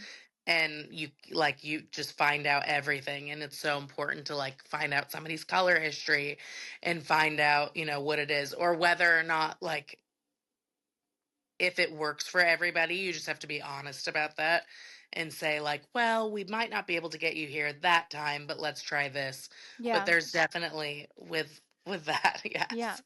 and you just find out everything, and it's so important to like find out somebody's color history and find out, what it is or whether or not like if it works for everybody. You just have to be honest about that and say like, well, we might not be able to get you here that time, but let's try this. But Yeah. there's definitely with that. Yeah. Yes.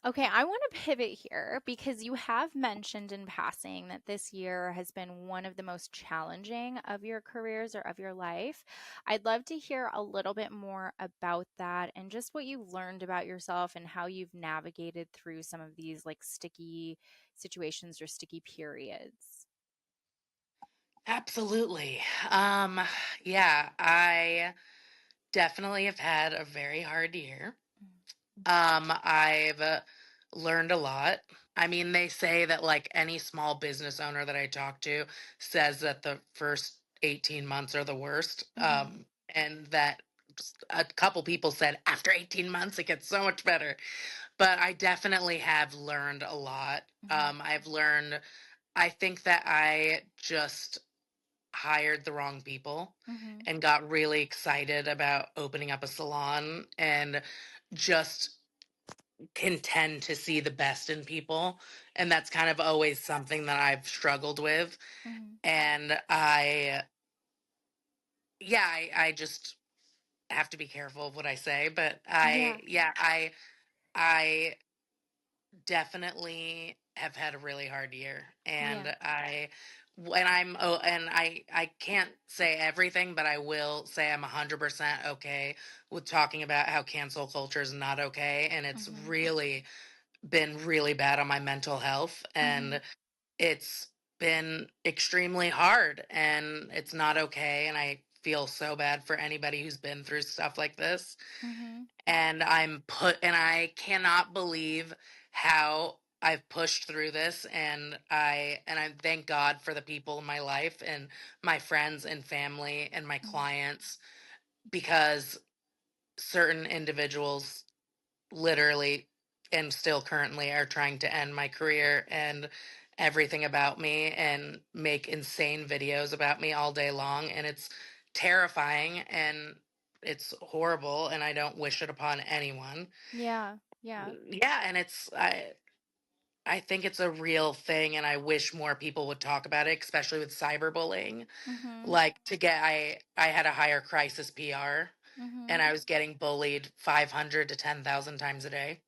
Okay, I want to pivot here because you have mentioned in passing that this year has been one of the most challenging of your careers or of your life. I'd love to hear a little bit more about that and just what you've learned about yourself and how you've navigated through some of these like sticky situations or sticky periods. Absolutely. um yeah, I definitely have had a very hard year. I've learned a lot. I mean, they say that like any small business owner that I talk to says that the first 18 months are the worst. Mm-hmm. And that a couple people said after 18 months it gets so much better. But I definitely have learned a lot. Mm-hmm. I've learned, I think that I just hired the wrong people Mm-hmm. and got really excited about opening up a salon and just can tend to see the best in people, and that's kind of always something that I've struggled with. Mm-hmm. And I just have to be careful of what I say, but Yeah. I definitely have had a really hard year, and Yeah. I can't say everything, but I will say I'm 100% okay with talking about how cancel culture is not okay, and it's Mm-hmm. really been really bad on my mental health, Mm-hmm. and it's been extremely hard, and it's not okay, and I feel so bad for anybody who's been through stuff like this. Mm-hmm. And I cannot believe how I've pushed through this, and I thank God for the people in my life and my friends and family and my Mm-hmm. clients, because certain individuals literally and still currently are trying to end my career and everything about me and make insane videos about me all day long, and it's terrifying and it's horrible and I don't wish it upon anyone. Yeah. Yeah. Yeah, and I think it's a real thing, and I wish more people would talk about it, especially with cyberbullying. Mm-hmm. Like I had a higher crisis PR, Mm-hmm. and I was getting bullied 500 to 10,000 times a day.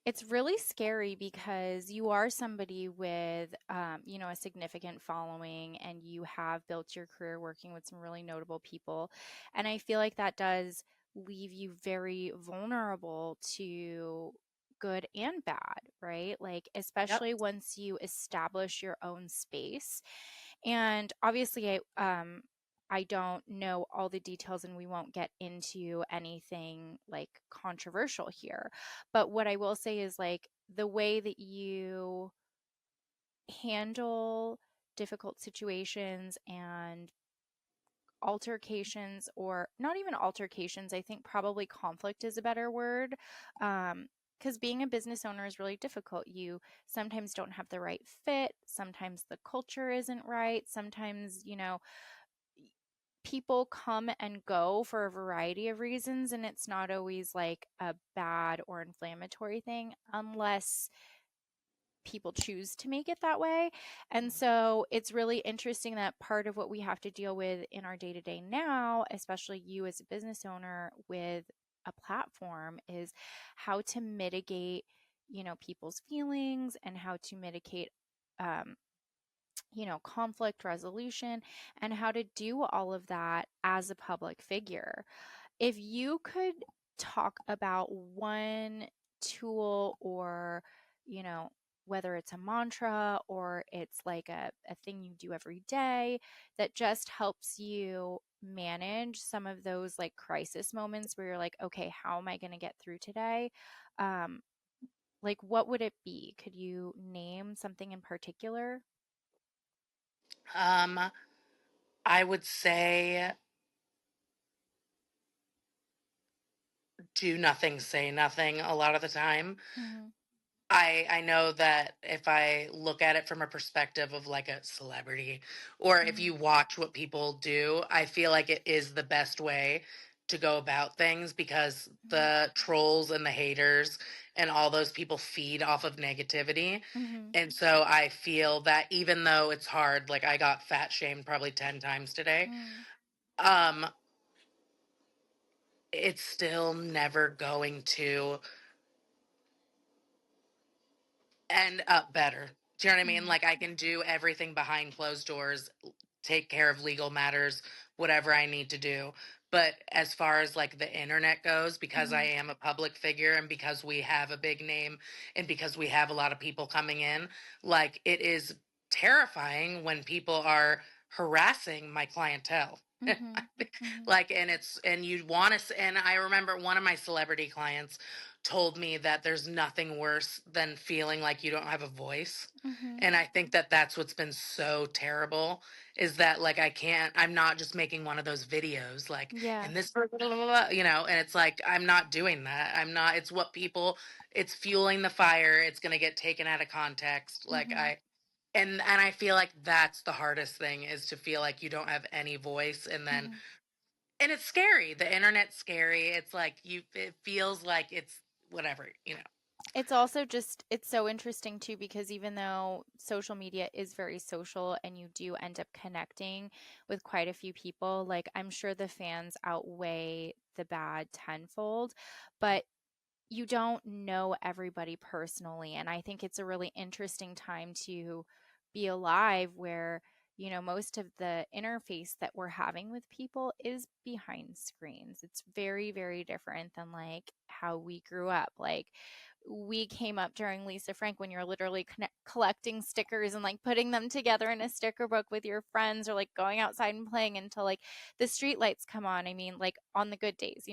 It's really scary because you are somebody with, a significant following and you have built your career working with some really notable people. And I feel like that does leave you very vulnerable to good and bad, right? Like, Yep. especially once you establish your own space. And obviously, I don't know all the details and we won't get into anything like controversial here. But what I will say is like the way that you handle difficult situations and altercations, or not even altercations, I think probably conflict is a better word. Because being a business owner is really difficult. You sometimes don't have the right fit. Sometimes the culture isn't right. Sometimes, people come and go for a variety of reasons, and it's not always like a bad or inflammatory thing unless people choose to make it that way. And so it's really interesting that part of what we have to deal with in our day to day now, especially you as a business owner with a platform, is how to mitigate, people's feelings and how to mitigate, um, conflict resolution and how to do all of that as a public figure. If you could talk about one tool or, you know, whether it's a mantra or it's like a thing you do every day that just helps you manage some of those like crisis moments where you're like, okay, how am I going to get through today? Um, like, what would it be? Could you name something in particular? Um, I would say do nothing, say nothing a lot of the time. Mm-hmm. I know that if I look at it from a perspective of like a celebrity, or if Mm-hmm. you watch what people do, I feel like it is the best way to go about things because the trolls and the haters and all those people feed off of negativity. Mm-hmm. And so I feel that even though it's hard, like I got fat shamed probably 10 times today, Mm-hmm. um, it's still never going to end up better. Do you know what I mean? Mm-hmm. Like I can do everything behind closed doors, take care of legal matters, whatever I need to do. But as far as like the internet goes, because I Mm-hmm. am a public figure and because we have a big name and because we have a lot of people coming in, like it is terrifying when people are harassing my clientele. Mm-hmm. Mm-hmm. Like, and you want to, and I remember one of my celebrity clients told me that there's nothing worse than feeling like you don't have a voice. Mm-hmm. And I think that that's what's been so terrible is that like I'm not just making one of those videos like, Yeah. and this, blah, blah, blah, blah, and it's like, I'm not doing that. It's what people, it's fueling the fire. It's going to get taken out of context. Mm-hmm. And I feel like that's the hardest thing is to feel like you don't have any voice. Mm-hmm. And it's scary. The internet's scary. It's like it feels like it's whatever. It's also just, it's so interesting too, because even though social media is very social and you do end up connecting with quite a few people, like I'm sure the fans outweigh the bad tenfold, but you don't know everybody personally. And I think it's a really interesting time to be alive where, most of the interface that we're having with people is behind screens. It's very, very different than like how we grew up. Like, we came up during Lisa Frank when you're literally collecting stickers and like putting them together in a sticker book with your friends or like going outside and playing until like the street lights come on. I mean, like on the good days,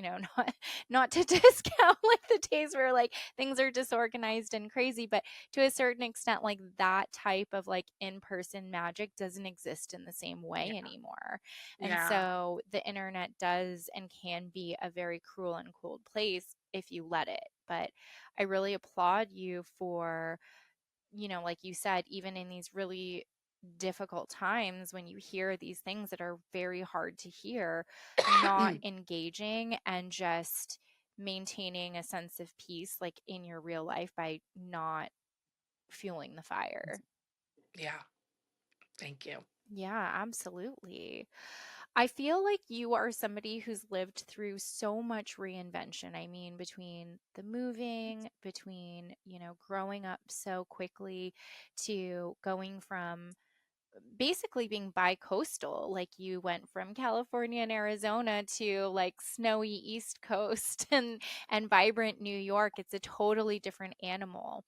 not to discount like the days where like things are disorganized and crazy, but to a certain extent, like that type of like in-person magic doesn't exist in the same way Yeah. anymore. And Yeah. so the internet does and can be a very cruel and cold place if you let it. But I really applaud you for, like you said, even in these really difficult times when you hear these things that are very hard to hear, not engaging and just maintaining a sense of peace like in your real life by not fueling the fire. Yeah. Thank you. Yeah, absolutely. I feel like you are somebody who's lived through so much reinvention. I mean, between the moving, between, growing up so quickly to going from basically being bi-coastal, like you went from California and Arizona to like snowy East Coast and vibrant New York. It's a totally different animal.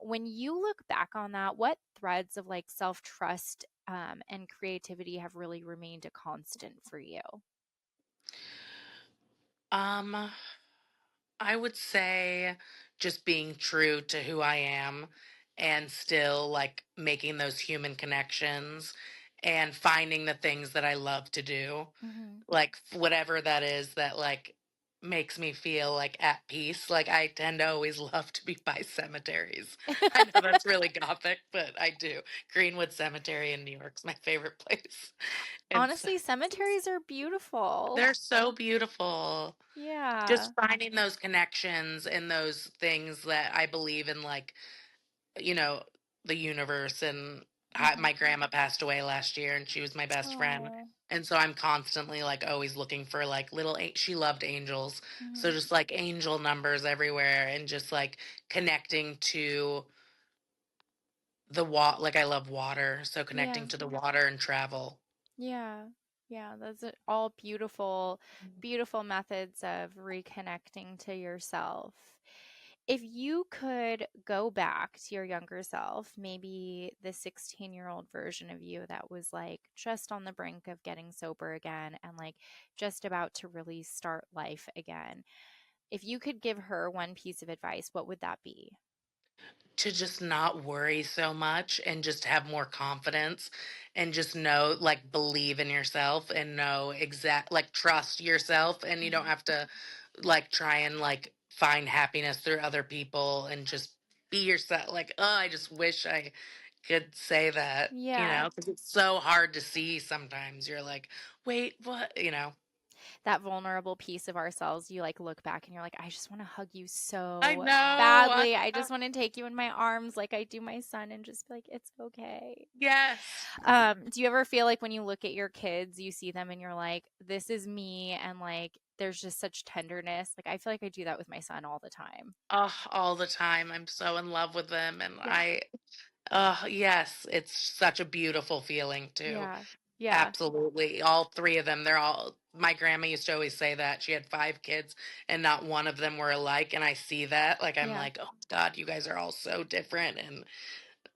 When you look back on that, what threads of like self-trust and creativity have really remained a constant for you? Um, I would say just being true to who I am and still like making those human connections and finding the things that I love to do. Mm-hmm. Like whatever that is that like makes me feel like at peace. Like I tend to always love to be by cemeteries. I know that's really gothic, but I do. Greenwood Cemetery in New York's my favorite place. And so Honestly, cemeteries are beautiful. they're so beautiful. Yeah. Just finding those connections and those things that I believe in, like you know, the universe. And Mhm. my grandma passed away last year, and she was my best friend. Oh. And so I'm constantly like always looking for like she loved angels. So Mhm. just like angel numbers everywhere, and just like connecting to like I love water. So Yeah. connecting to the water and travel. Yeah. Yeah, those are all beautiful, beautiful methods of reconnecting to yourself. If you could go back to your younger self, maybe the 16-year-old version of you that was like just on the brink of getting sober again and like just about to really start life again, if you could give her one piece of advice, what would that be? To just not worry so much and just have more confidence, and just know, like, believe in yourself and know like trust yourself, and you don't Mhm. have to like try and like find happiness through other people, and just be yourself. Like, oh, I just wish I could say that, Yeah. because it's so hard to see sometimes. You're like, wait, what? That vulnerable piece of ourselves, you like look back and you're like, I just want to hug you I so know. badly. I just want to take you in my arms like I do my son and just be like, it's okay. Yes. Do you ever feel like when you look at your kids, you see them and you're like, this is me, and like there's just such tenderness? Like I feel like I do that with my son all the time. Oh, all the time. I'm so in love with them, and Yeah. yes, it's such a beautiful feeling too. Yeah. Yeah. Absolutely. All three of them, my grandma used to always say that she had 5 kids and not one of them were alike. And I see that, like, I'm Yeah. like, oh God, you guys are all so different, and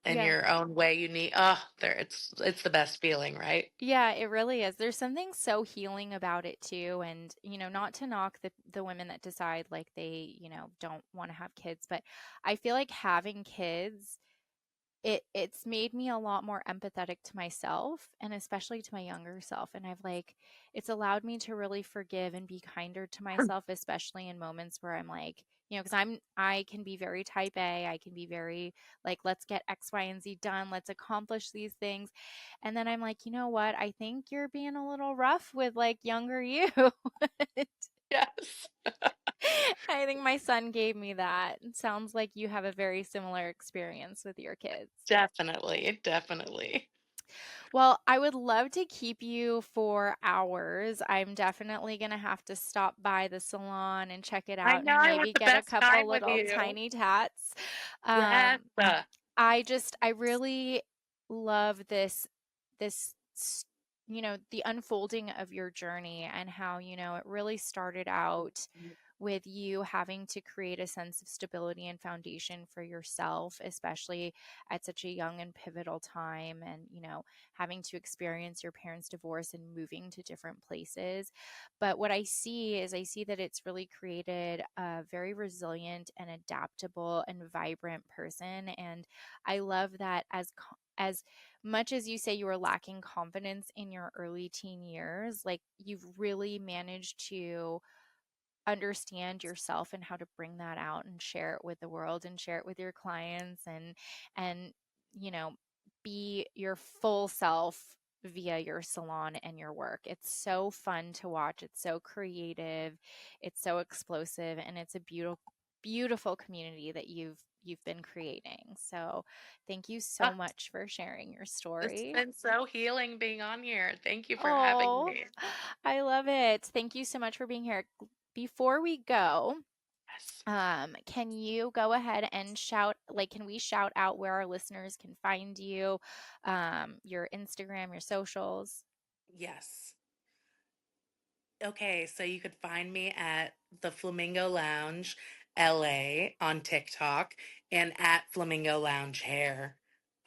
in Yeah. your own way, unique. It's the best feeling, right? Yeah, it really is. There's something so healing about it too. And, not to knock the women that decide like they, don't want to have kids, but I feel like having kids, it's made me a lot more empathetic to myself and especially to my younger self. And it's allowed me to really forgive and be kinder to myself, especially in moments where I'm like, because I can be very type A. I can be very like, let's get X, Y, and Z done. Let's accomplish these things. And then I'm like, you know what? I think you're being a little rough with like younger you. Yes. I think my son gave me that. It sounds like you have a very similar experience with your kids. Definitely. Definitely. Well, I would love to keep you for hours. I'm definitely going to have to stop by the salon and check it I out know, and I had maybe the get a best couple time with little you. tiny tats. Yes. Um, I really love this, the unfolding of your journey and how, it really started out with you having to create a sense of stability and foundation for yourself, especially at such a young and pivotal time, and, having to experience your parents' divorce and moving to different places. But what I see that it's really created a very resilient and adaptable and vibrant person. And I love that as much as you say you were lacking confidence in your early teen years, like you've really managed to understand yourself and how to bring that out and share it with the world and share it with your clients, and you know be your full self via your salon and your work. It's so fun to watch. It's so creative, it's so explosive, and it's a beautiful community that you've been creating. So thank you so Ah, much for sharing your it's story. been so healing being on here. Thank you for having Oh, me. I love it. Thank you so much for being here. Before we go, Yes. can you go ahead and can we shout out where our listeners can find you, your Instagram, your socials? Yes. Okay, so you could find me at the Flamingo Lounge LA on TikTok, and at Flamingo Lounge Hair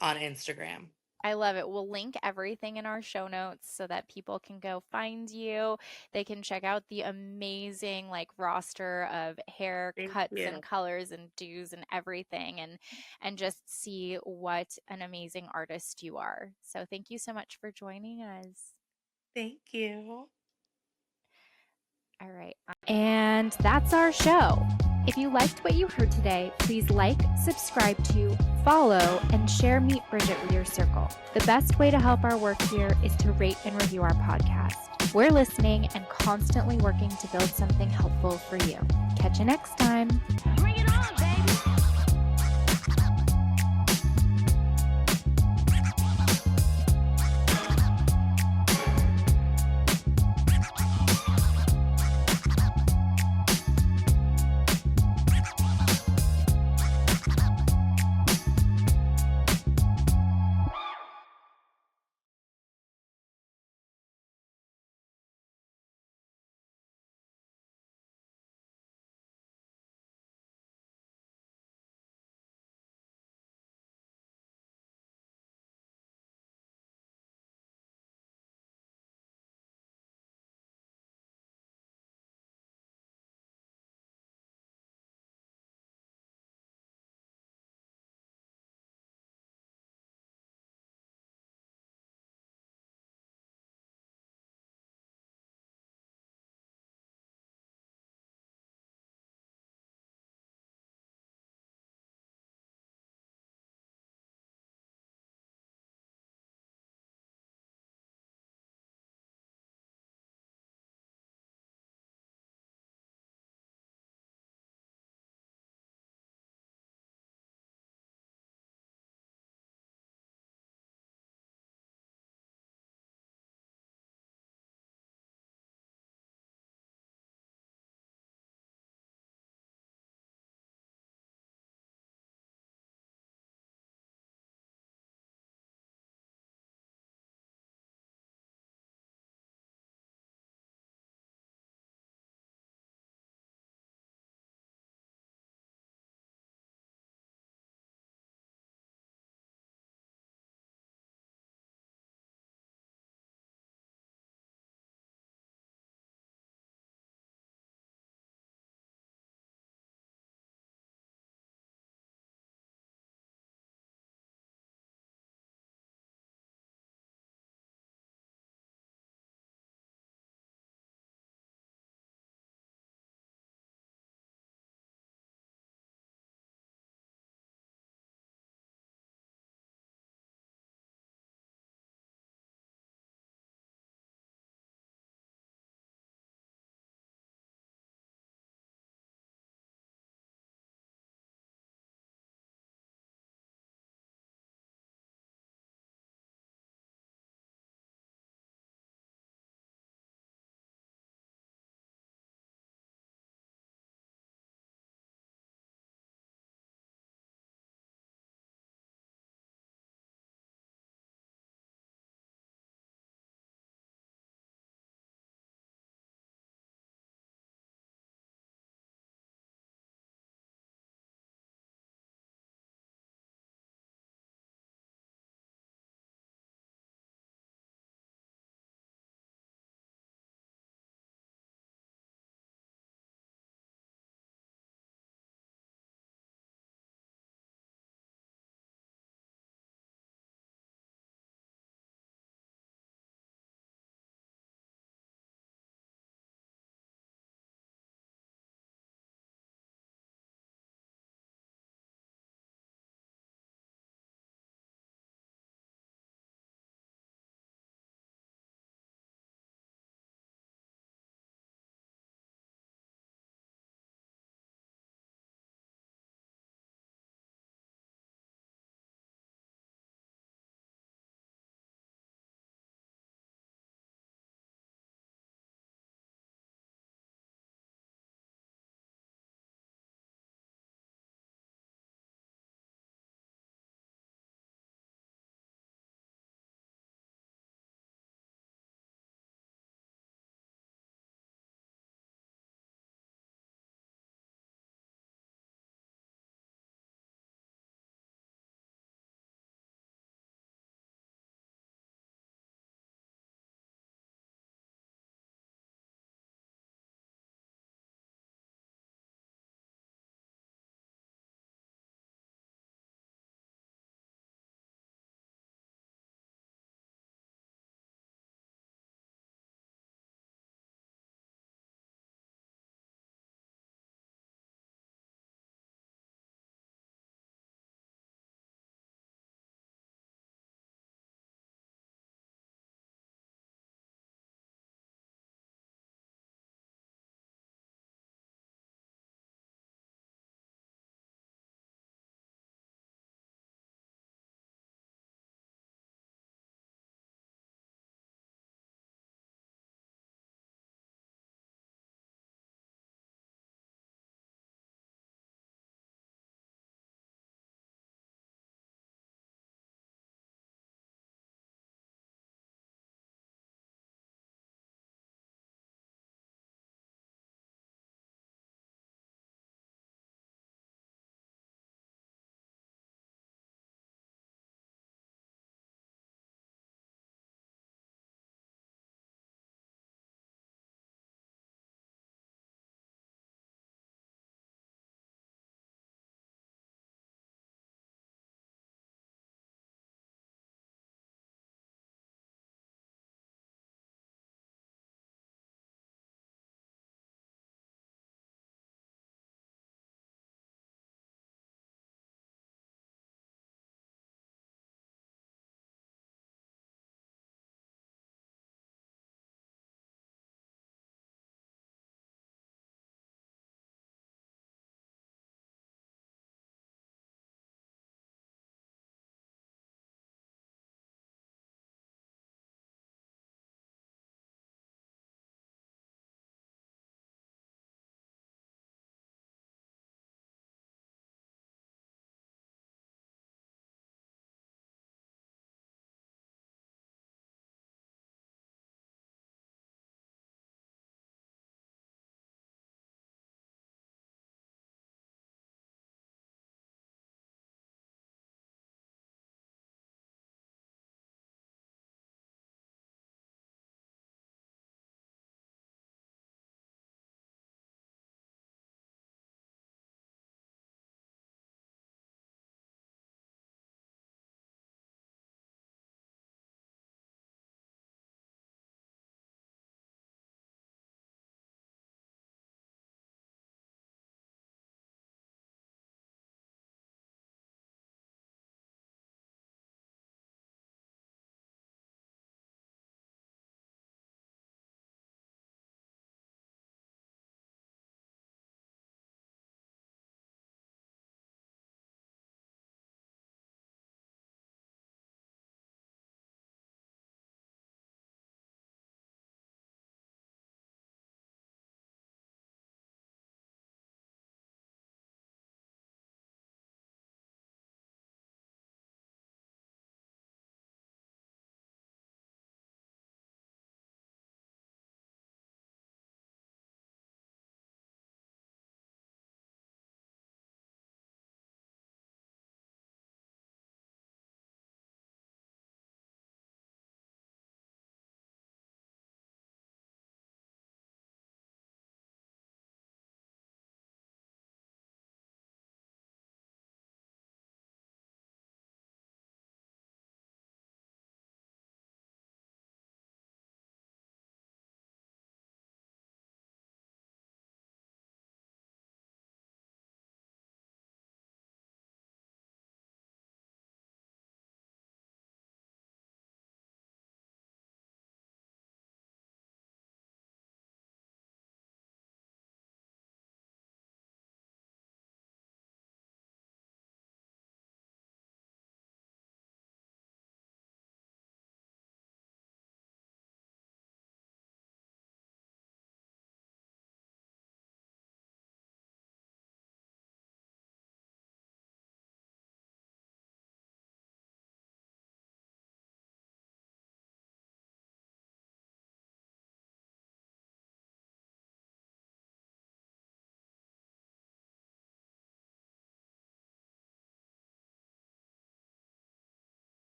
on Instagram. I love it. We'll link everything in our show notes so that people can go find you. They can check out the amazing like roster of Thank haircuts and you. colors and do's and everything, and just see what an amazing artist you are. So thank you so much for joining us. Thank you. All right. And that's our show. If you liked what you heard today, please like, subscribe to, follow, and share Meet Bridget with your circle. The best way to help our work here is to rate and review our podcast. We're listening and constantly working to build something helpful for you. Catch you next time.